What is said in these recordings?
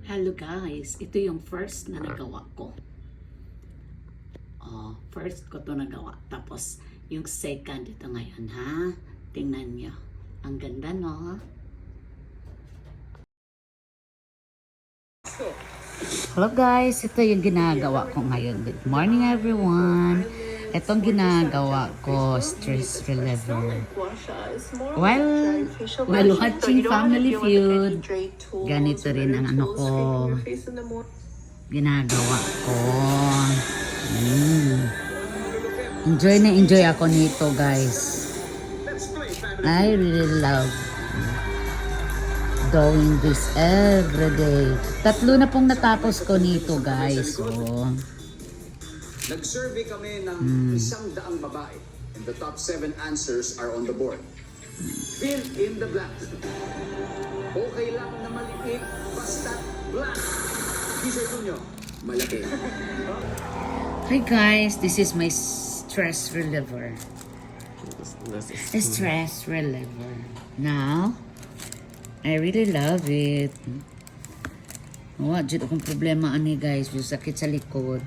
Hello guys, ito yung first na nagawa ko. First ko to nagawa. Tapos yung second ito ngayon ha. Tingnan nyo. Ang ganda no? Hello guys, ito yung ginagawa ko ngayon. Good morning everyone. Itong ginagawa ko, stress reliever. While watching Family Feud, ganito rin ang ano ko, ginagawa ko. Enjoy na enjoy ako nito guys. I really love doing this every day. 3 na pong natapos ko nito guys. So, nag-survey kami ng 100 babae and the top 7 answers are on the board. Fill in the blank. Okay lang na maliit, basta blank. Kisay nyo, malaki. hi guys, this is my stress reliever. Stress reliever. Now, I really love it. Dito akong problema ani guys, yung sakit sa likod.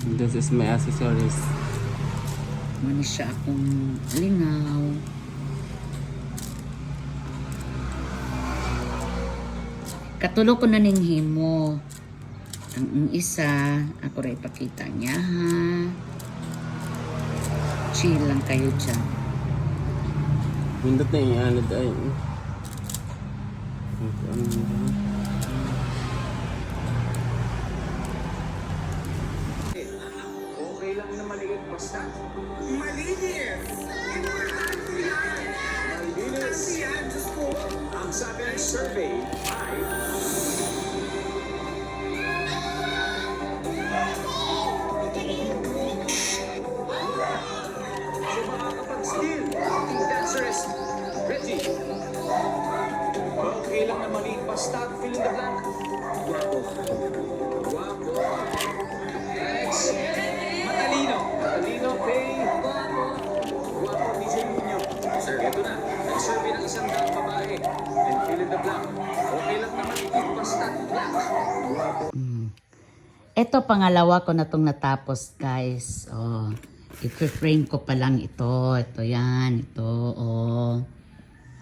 This is my accessories. Mani siya akong lingaw. Katulo ko na ning himo. Ang isa, ako rin ipakita niya ha. Chill lang kayo dyan. Windot na yung alad ay. Okay lang na maliit, basta malinis. Malinis. Ang sabi ng survey ay so makakapag-steal. Ating dancer is Reggie. Okay lang na maliit, basta fill in the blank. Guwapo. Guwapo. Next. Matalino. Matalino, pay. Guwapo, DJ Nino. Sir, ito na. Nag-survey ng 100 babae. And fill in the blank. Okay lang na maliit, basta blank. Guwapo. Ito, pangalawa ko na itong natapos, guys. Oh, i-frame ko pa lang ito. Ito yan. Ito, oh.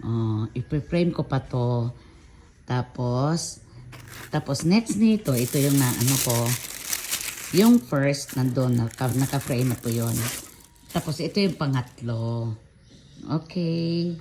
Oh, i-frame ko pa to. Tapos next nito, ito yung na, ano ko. Yung first, nandun, naka-frame na po yun. Tapos, ito yung pangatlo. Okay.